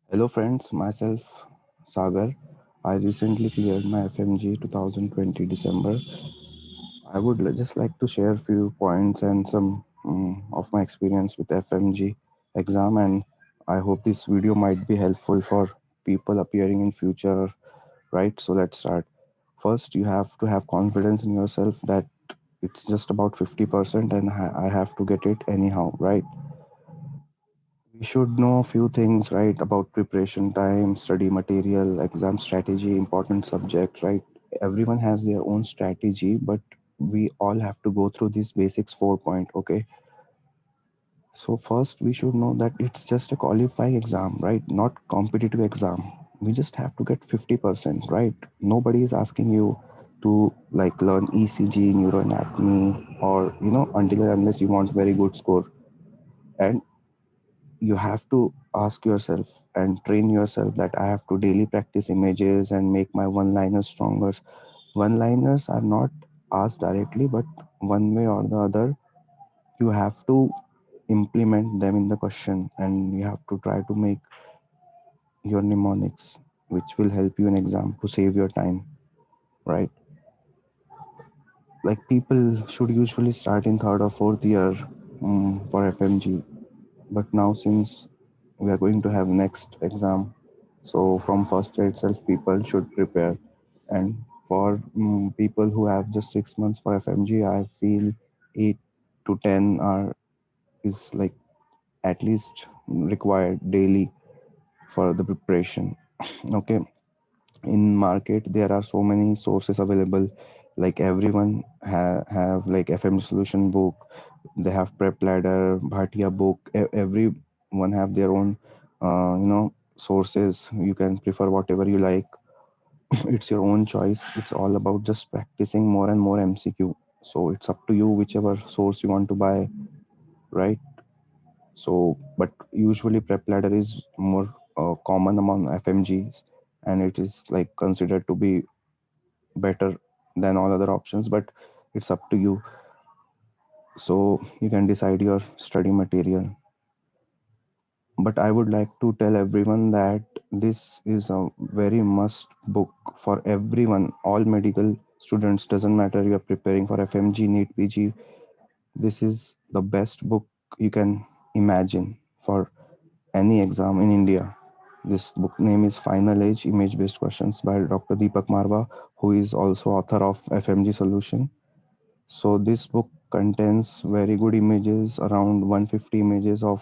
Hello friends, myself Sagar. I recently cleared my FMG 2020 December. I would just like to share a few points and some of my experience with FMG exam, and I hope this video might be helpful for people appearing in future, right? So let's start. First, you have to have confidence in yourself that it's just about 50% and I have to get it anyhow, right? We should know a few things, right, about preparation time, study material, exam strategy, important subject, right? Everyone has their own strategy, but we all have to go through these basics 4 point, okay? So first we should know that it's just a qualifying exam, right? Not competitive exam. We just have to get 50%, right? Nobody is asking you to like learn ECG, neuroanatomy, or until and unless you want very good score. And you have to ask yourself and train yourself that I have to daily practice images and make my one liners stronger. One liners are not asked directly, but one way or the other, you have to implement them in the question and you have to try to make your mnemonics, which will help you in exam to save your time, right? Like people should usually start in third or fourth year for FMG, but now since we are going to have next exam, so from first year itself people should prepare. And for people who have just 6 months for FMG, I feel 8 to 10 are is like at least required daily for the preparation. Okay, in market there are so many sources available, like everyone have like FM solution book, they have prep ladder, bhatia book, everyone have their own sources. You can prefer whatever you like. It's your own choice. It's all about just practicing more and more MCQ. So it's up to you whichever source you want to buy, right? So but usually prep ladder is more common among FMGs, and it is like considered to be better than all other options, but it's up to you. So you can decide your study material. But I would like to tell everyone that this is a very must book for everyone, all medical students. Doesn't matter you are preparing for FMG, NEET, PG. This is the best book you can imagine for any exam in India. This book name is Final Age Image Based Questions by Dr. Deepak Marwa, who is also author of FMG Solution. So this book contains very good images, around 150 images of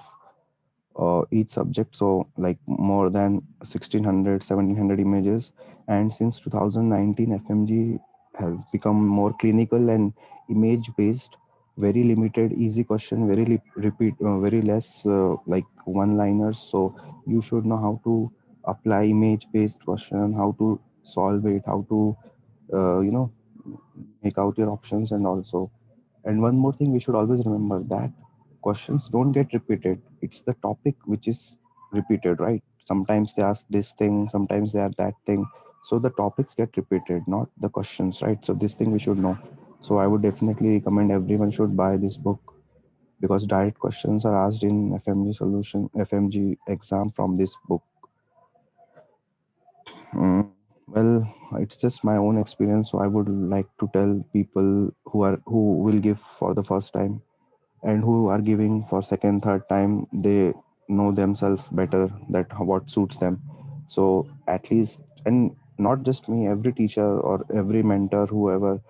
each subject. So like more than 1600, 1700 images. And since 2019, FMG has become more clinical and image based. Very limited, easy question, very very less like one liners. So you should know how to apply image based question, how to solve it, how to make out your options. And also, and one more thing, we should always remember that questions don't get repeated. It's the topic which is repeated, right? Sometimes they ask this thing, sometimes they are that thing. So the topics get repeated, not the questions, right? So this thing we should know. So I would definitely recommend everyone should buy this book, because direct questions are asked in FMG exam from this book. Mm, well, it's just my own experience, so I would like to tell people who will give for the first time and who are giving for second third time, they know themselves better that what suits them. So at least, and not just me, every teacher or every mentor, whoever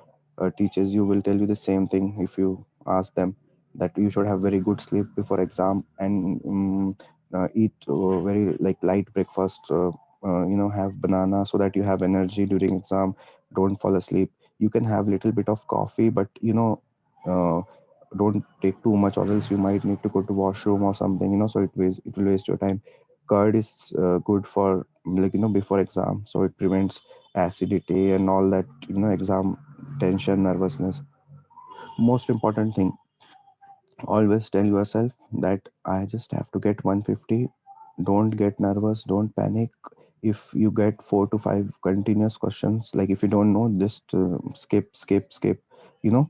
teaches you, will tell you the same thing. If you ask them that you should have very good sleep before exam, and eat very like light breakfast, have banana so that you have energy during exam, don't fall asleep. You can have little bit of coffee, but uh, don't take too much, or else you might need to go to washroom or something, so it will waste your time. Curd is good for like before exam, so it prevents acidity and all that, exam tension, nervousness. Most important thing, always tell yourself that I just have to get 150. Don't get nervous, don't panic. If you get 4 to 5 continuous questions, like if you don't know, just skip, you know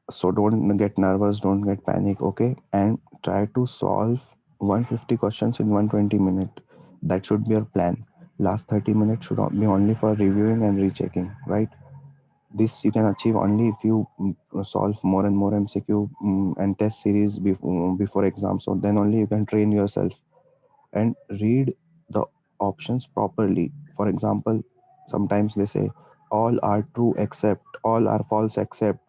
so don't get nervous, don't get panic, okay? And try to solve 150 questions in 120 minutes. That should be your plan. Last 30 minutes should be only for reviewing and rechecking, right? This you can achieve only if you solve more and more MCQ and test series before exam. So then only you can train yourself and read the options properly. For example, sometimes they say all are true except, all are false except,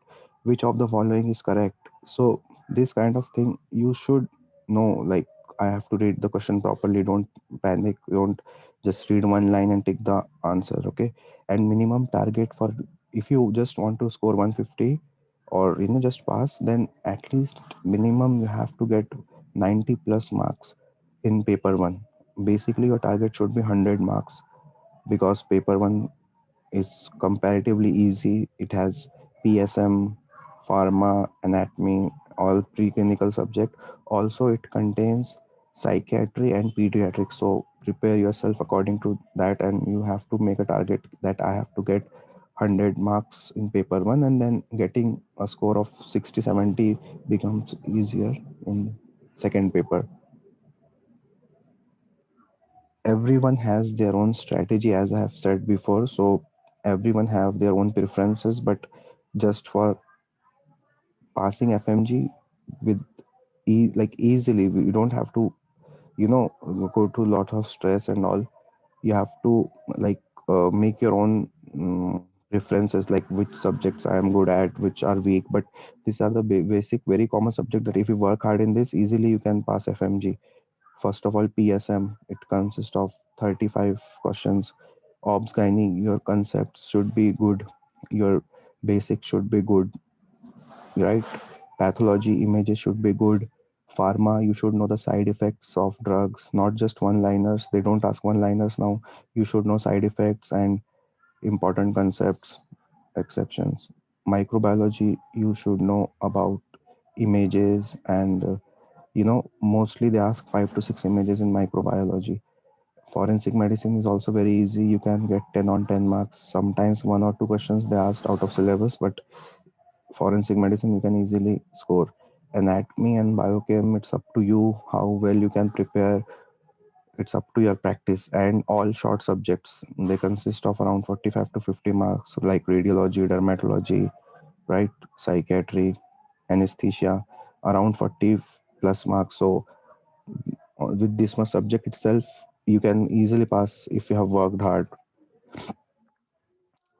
which of the following is correct. So this kind of thing you should know, like I have to read the question properly. Don't panic, don't just read one line and take the answer, okay? And minimum target for, if you just want to score 150 or just pass, then at least minimum you have to get 90 plus marks in paper 1. Basically your target should be 100 marks, because paper 1 is comparatively easy. It has PSM, pharma, anatomy, all preclinical subject. Also, it contains psychiatry and pediatrics. So prepare yourself according to that, and you have to make a target that I have to get 100 marks in paper 1, and then getting a score of 60, 70 becomes easier in second paper. Everyone has their own strategy, as I have said before. So everyone have their own preferences, but just for passing FMG with like easily, you don't have to you know go to a lot of stress and all. You have to like make your own preferences, like which subjects I am good at, which are weak. But these are the basic, very common subject that if you work hard in this, easily you can pass FMG. First of all, PSM, it consists of 35 questions. Obs Gynae, your concepts should be good, your basics should be good, right? Pathology images should be good. Pharma, you should know the side effects of drugs, not just one liners. They don't ask one liners now. You should know side effects and important concepts, exceptions. Microbiology, you should know about images and mostly they ask 5 to 6 images in microbiology. Forensic medicine is also very easy. You can get 10 on 10 marks. Sometimes one or two questions they asked out of syllabus, but forensic medicine you can easily score. Anatomy and biochem, it's up to you how well you can prepare. It's up to your practice. And all short subjects, they consist of around 45 to 50 marks, like radiology, dermatology, right? Psychiatry, anesthesia, around 40 plus marks. So with this much subject itself, you can easily pass if you have worked hard.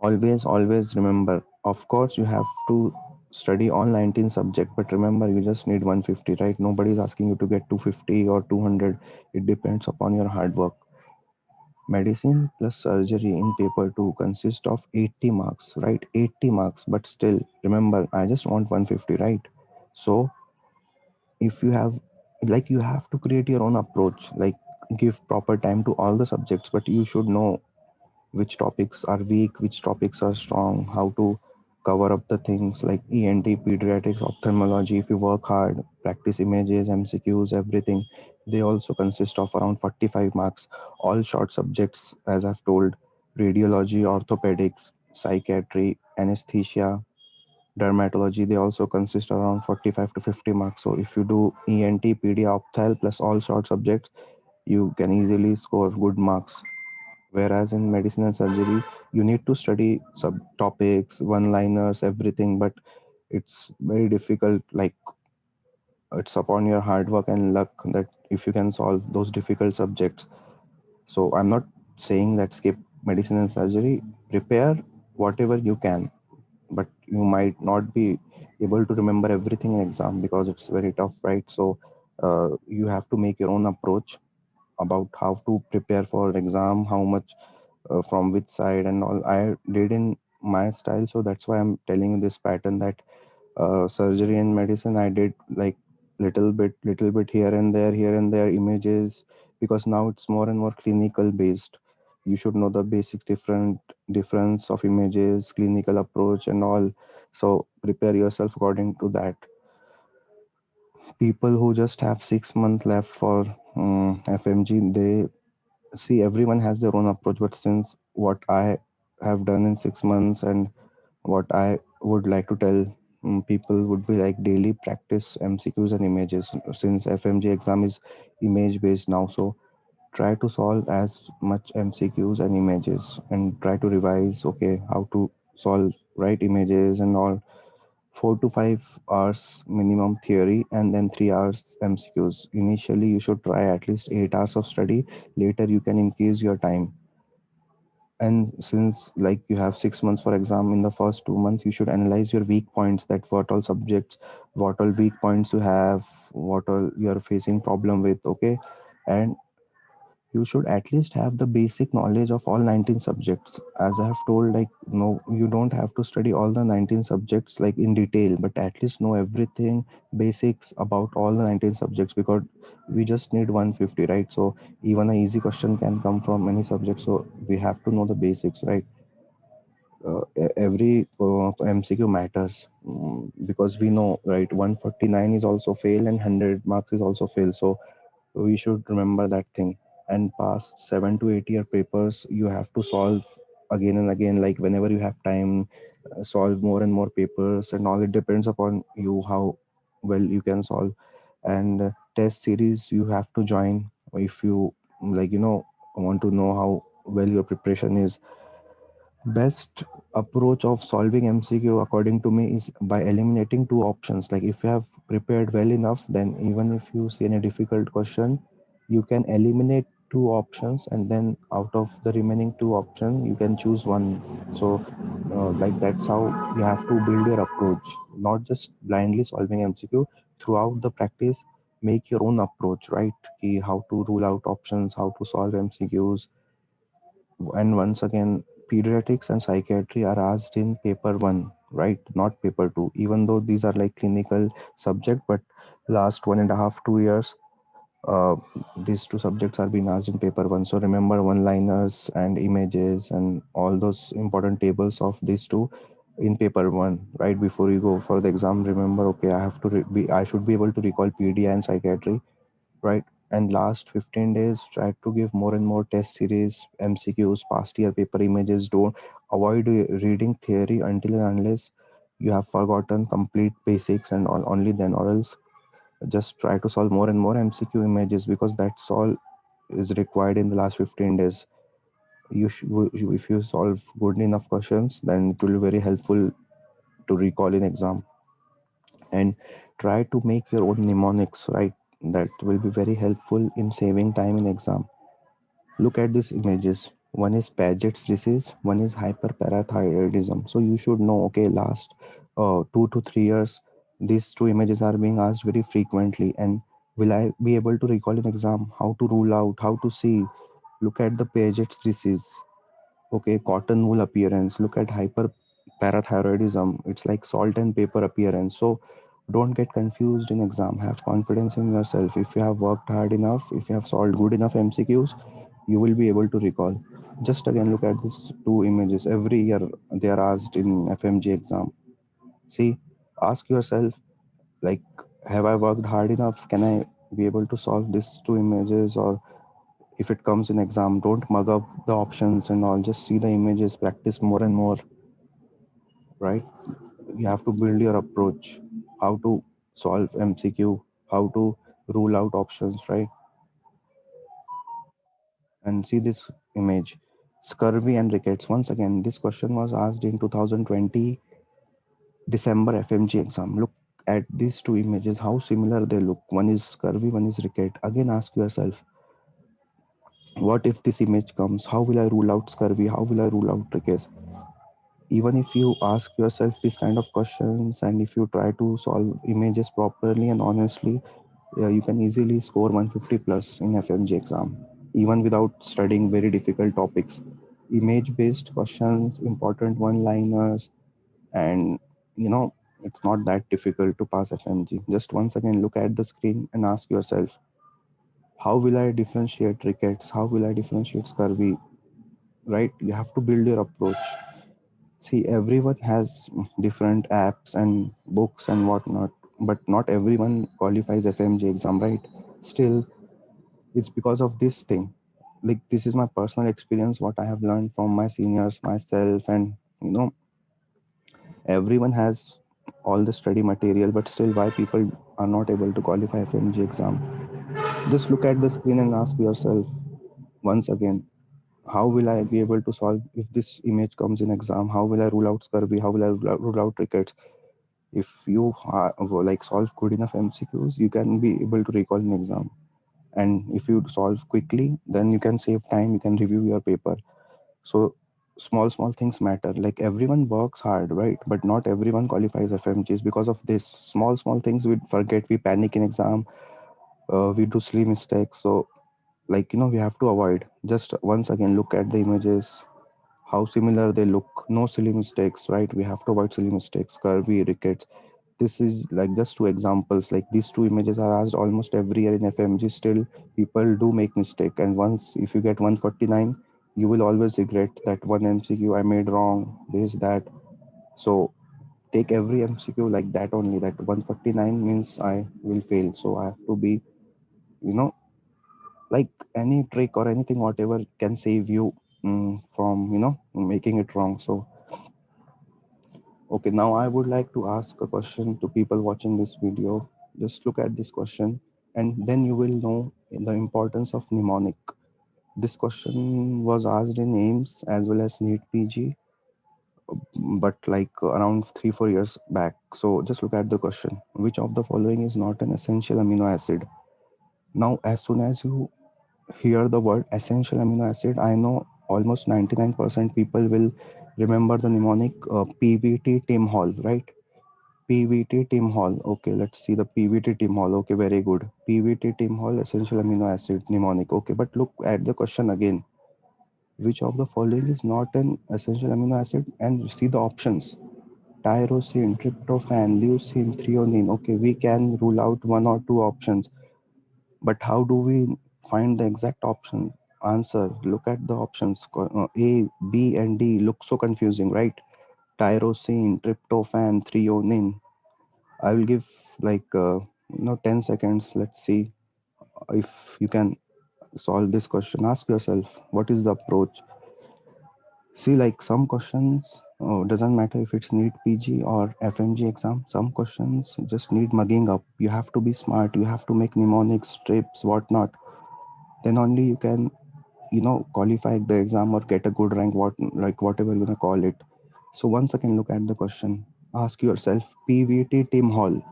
Always remember, of course you have to study all 19 subject, but remember you just need 150, right? Nobody is asking you to get 250 or 200. It depends upon your hard work. Medicine plus surgery in paper 2 consists of 80 marks, right? 80 marks, but still remember I just want 150, right? So if you have, like, you have to create your own approach, like give proper time to all the subjects, but you should know which topics are weak, which topics are strong, how to cover up the things like ENT, pediatrics, ophthalmology. If you work hard, practice images, MCQs, everything, they also consist of around 45 marks. All short subjects, as I've told, radiology, orthopedics, psychiatry, anesthesia, dermatology, they also consist around 45 to 50 marks. So if you do ENT, PD, opthal plus all short subjects, you can easily score good marks. Whereas in medicine and surgery, you need to study subtopics, one liners, everything, but it's very difficult. Like, it's upon your hard work and luck that if you can solve those difficult subjects. So I'm not saying that skip medicine and surgery, prepare whatever you can, but you might not be able to remember everything in exam because it's very tough, right? So you have to make your own approach about how to prepare for an exam, how much from which side and all. I did in my style, so that's why I'm telling you this pattern, that surgery and medicine I did like little bit here and there images, because now it's more and more clinical based. You should know the basic difference of images, clinical approach and all. So prepare yourself according to that. People who just have 6 months left for FMG, they see everyone has their own approach, but since what I have done in 6 months and what I would like to tell people would be like daily practice MCQs and images, since FMG exam is image based now. So try to solve as much MCQs and images, and try to revise, okay, how to solve right images and all. 4 to 5 hours minimum theory and then 3 hours MCQs. Initially, you should try at least 8 hours of study. Later, you can increase your time. And since like you have 6 months for exam, in the first 2 months, you should analyze your weak points, that what all subjects, what all weak points you have, what all you are facing problem with, okay? And you should at least have the basic knowledge of all 19 subjects. As I have told, like, no, you don't have to study all the 19 subjects like in detail, but at least know everything basics about all the 19 subjects, because we just need 150, right? So even a easy question can come from any subject, so we have to know the basics, right? Every MCQ matters, because we know, right, 149 is also fail and 100 marks is also fail. So we should remember that thing. And past 7 to 8 year papers, you have to solve again and again, like whenever you have time, solve more and more papers and all. It depends upon you how well you can solve. And test series you have to join if you, like, want to know how well your preparation is. Best approach of solving MCQ according to me is by eliminating two options. Like if you have prepared well enough, then even if you see any difficult question, you can eliminate two options, and then out of the remaining two options, you can choose one. So, like that's how you have to build your approach, not just blindly solving MCQ. Throughout the practice, make your own approach, right? How to rule out options, how to solve MCQs. And once again, pediatrics and psychiatry are asked in paper one, right? Not paper two. Even though these are like clinical subject, but last 1.5 2 years, uh, these two subjects are being asked in paper one. So remember one-liners and images and all those important tables of these two in paper one, right? Before you go for the exam, remember, okay, I should be able to recall PD and psychiatry, right? And last 15 days, try to give more and more test series, MCQs, past year paper images. Don't avoid reading theory until and unless you have forgotten complete basics, and only then, or else just try to solve more and more MCQ images, because that's all is required in the last 15 days. If you solve good enough questions, then it will be very helpful to recall in exam. And try to make your own mnemonics, right? That will be very helpful in saving time in exam. Look at these images. One is Paget's disease, one is hyperparathyroidism. So you should know, okay, last 2 to 3 years, these two images are being asked very frequently. And will I be able to recall in exam how to rule out, how to see? Look at the Paget's disease. Okay, cotton wool appearance. Look at hyperparathyroidism. It's like salt and pepper appearance. So don't get confused in exam. Have confidence in yourself. If you have worked hard enough, if you have solved good enough MCQs, you will be able to recall. Just again look at these two images. Every year they are asked in FMG exam. See, ask yourself, like, have I worked hard enough? Can I be able to solve these two images? Or if it comes in exam, don't mug up the options and all. Just see the images, practice more and more, right? You have to build your approach, how to solve MCQ, how to rule out options, right? And see this image, scurvy and rickets. Once again, this question was asked in 2020 December FMG exam. Look at these two images, how similar they look. One is scurvy, one is ricket. Again, ask yourself, what if this image comes? How will I rule out scurvy? How will I rule out rickets? Even if you ask yourself this kind of questions, and if you try to solve images properly and honestly, yeah, you can easily score 150 plus in FMG exam, even without studying very difficult topics. Image based questions, important one liners, and you know, it's not that difficult to pass FMG. Just once again look at the screen and ask yourself, how will I differentiate rickets? How will I differentiate scurvy? Right? You have to build your approach. See, everyone has different apps and books and whatnot, but not everyone qualifies FMG exam, right? Still, it's because of this thing. Like, this is my personal experience, what I have learned from my seniors, myself, and everyone has all the study material, but still, why people are not able to qualify FMG exam? Just look at the screen and ask yourself, Once again, how will I be able to solve if this image comes in exam? How will I rule out scurvy? How will I rule out rickets? If you like solve good enough MCQs, you can be able to recall an exam. And if you solve quickly, then you can save time, you can review your paper. So small things matter. Like everyone works hard, right? But not everyone qualifies FMGs because of this. Small things we forget, we panic in exam, we do silly mistakes. So like we have to avoid. Just once again look at the images, how similar they look. No silly mistakes, right? We have to avoid silly mistakes, curvy, rickets. This is like just two examples. Like these two images are asked almost every year in FMG. Still, people do make mistake. And once if you get 149, you will always regret that one MCQ I made wrong. This that. So take every MCQ like that only. That 149 means I will fail. So I have to be, you know, like any trick or anything, whatever can save you from making it wrong. So okay, now I would like to ask a question to people watching this video. Just look at this question and then you will know the importance of mnemonic. This question was asked in AIMS as well as NEET PG, but like around 3 4 years back. So just look at the question. Which of the following is not an essential amino acid? Now, as soon as you hear the word essential amino acid, I know almost 99% people will remember the mnemonic PVT Tim Hall, right? PVT Tim Hall. Okay, let's see the PVT Tim Hall. Okay, very good. PVT Tim Hall, essential amino acid mnemonic. Okay, but look at the question again. Which of the following is not an essential amino acid? And see the options: tyrosine, tryptophan, leucine, threonine. Okay, we can rule out one or two options, but how do we find the exact option? Answer. Look at the options. A, B, and D look so confusing, right? Tyrosine, tryptophan, threonine. I will give like 10 seconds. Let's see if you can solve this question. Ask yourself, what is the approach? See, like some questions doesn't matter if it's NEET PG or FMG exam. Some questions just need mugging up. You have to be smart. You have to make mnemonics, strips, whatnot. Then only you can qualify the exam or get a good rank, whatever you're gonna call it. So once again look at the question. Ask yourself, PVT Tim Hall.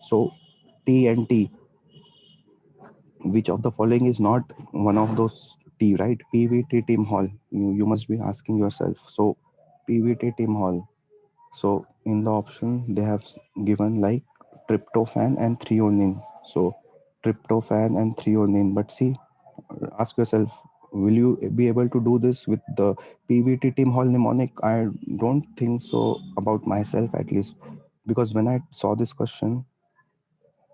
So T and T, which of the following is not one of those T, right? PVT Tim Hall. You must be asking yourself. So PVT Tim Hall. So in the option they have given like tryptophan and threonine. So tryptophan and threonine. But see, ask yourself, will you be able to do this with the PVT Tim Hall mnemonic? I don't think so, about myself at least, because when I saw this question,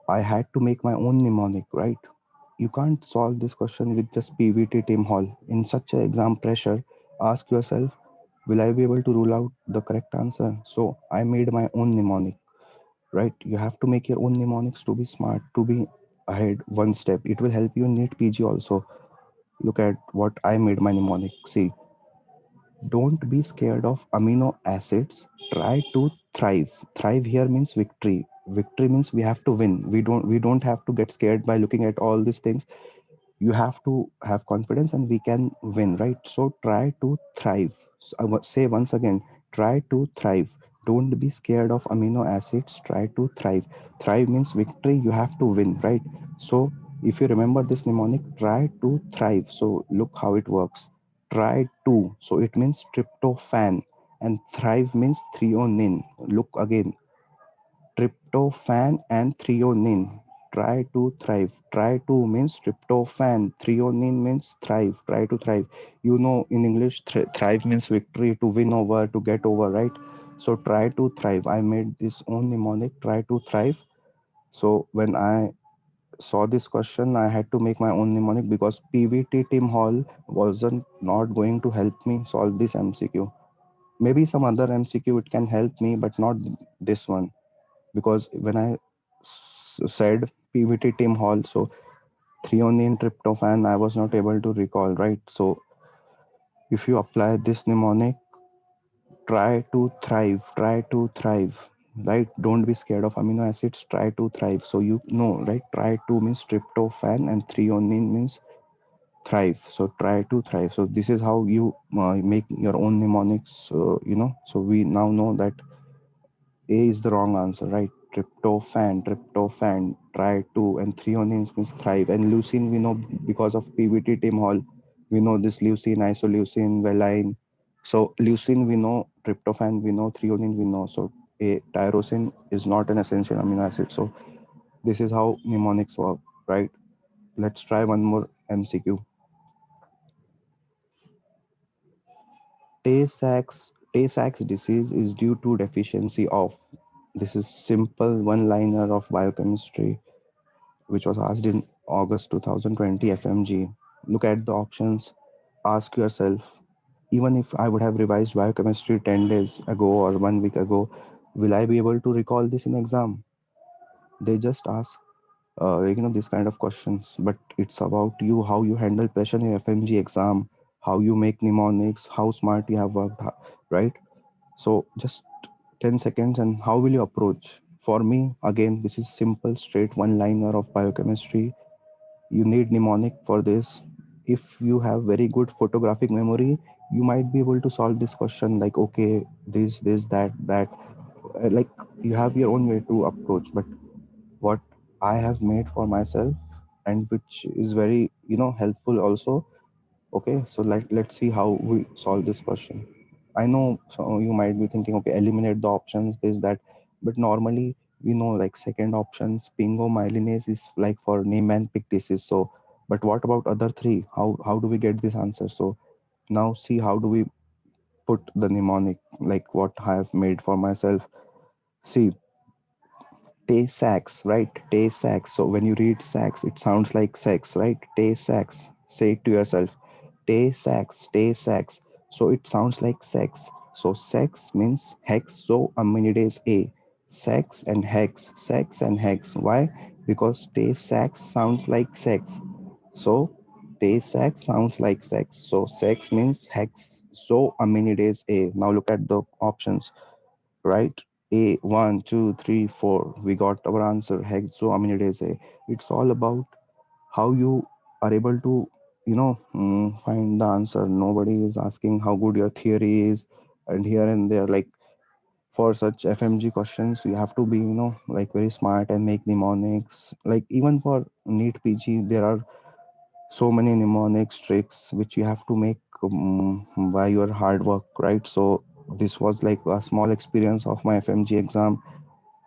I had to make my own mnemonic, right? You can't solve this question with just PVT Tim Hall. In such a exam pressure, ask yourself, will I be able to rule out the correct answer? So I made my own mnemonic, right? You have to make your own mnemonics to be smart, to be ahead one step. It will help you in NEET PG also. Look at what I made my mnemonic. See, don't be scared of amino acids. Try to thrive. Thrive here means victory. Victory means we have to win. We don't have to get scared by looking at all these things. You have to have confidence and we can win, right? So try to thrive. So I would say once again, try to thrive. Don't be scared of amino acids. Try to thrive. Thrive means victory. You have to win, right? So if you remember this mnemonic, try to thrive. So look how it works. Try to. So it means tryptophan, and thrive means threonine. Look again, tryptophan and threonine. Try to thrive. Try to means tryptophan. Threonine means thrive. Try to thrive. In English, thrive means victory, to win over, to get over, right? So try to thrive. I made this own mnemonic, try to thrive. So when I saw this question, I had to make my own mnemonic because PVT Tim Hall wasn't not going to help me solve this MCQ. Maybe some other MCQ it can help me, but not this one, because when I said PVT Tim Hall, so threonine tryptophan, I was not able to recall, right? So if you apply this mnemonic, try to thrive, right? Don't be scared of amino acids, try to thrive. So right? Try to means tryptophan and threonine means thrive. So try to thrive. So this is how you make your own mnemonics, so we now know that A is the wrong answer, right? Tryptophan, try to, and threonines means thrive. And leucine, we know because of PVT Tim Hall, we know this leucine, isoleucine, valine. So leucine we know, tryptophan we know, threonine we know. So a tyrosine is not an essential amino acid. So this is how mnemonics work, right? Let's try one more MCQ. Tay-Sachs disease is due to deficiency of. This is simple one-liner of biochemistry, which was asked in August 2020 FMG. Look at the options. Ask yourself, even if I would have revised biochemistry 10 days ago or 1 week ago, will I be able to recall this in exam? They just ask, this kind of questions, but it's about you, how you handle pressure in FMG exam, how you make mnemonics, how smart you have worked, right? So just 10 seconds, and how will you approach? For me, again, this is simple, straight one liner of biochemistry. You need mnemonic for this. If you have very good photographic memory, you might be able to solve this question like, okay, this, that. Like you have your own way to approach, but what I have made for myself, and which is very, helpful also. Okay, so let's see how we solve this question. I know so you might be thinking, okay, eliminate the options, this, that, but normally we know like second options, pingomyelinase is like for Niemann Pick disease. So, but what about other three? How do we get this answer? So now see how do we put the mnemonic like what I have made for myself. See, Tay Sachs, right? Tay Sachs. So when you read Sachs, it sounds like sex, right? Tay Sachs. Say it to yourself. Tay Sachs, Tay Sachs. So it sounds like sex. So sex means hexoaminidase A. Sex and hex. Why? Because Tay Sachs sounds like sex. So Tay Sachs sounds like sex. So sex means hexoaminidase A. Now look at the options, right? A, one, two, three, four. We got our answer. Hexoaminidase A. It's all about how you are able to, find the answer. Nobody is asking how good your theory is, and here and there. Like for such FMG questions, you have to be, like very smart and make mnemonics. Like even for NEET PG, there are so many mnemonics tricks which you have to make by your hard work, right? So this was like a small experience of my FMG exam.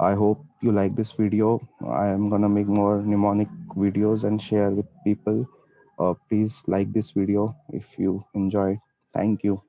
I hope you like this video. I am gonna make more mnemonic videos and share with people. Please like this video if you enjoyed. Thank you.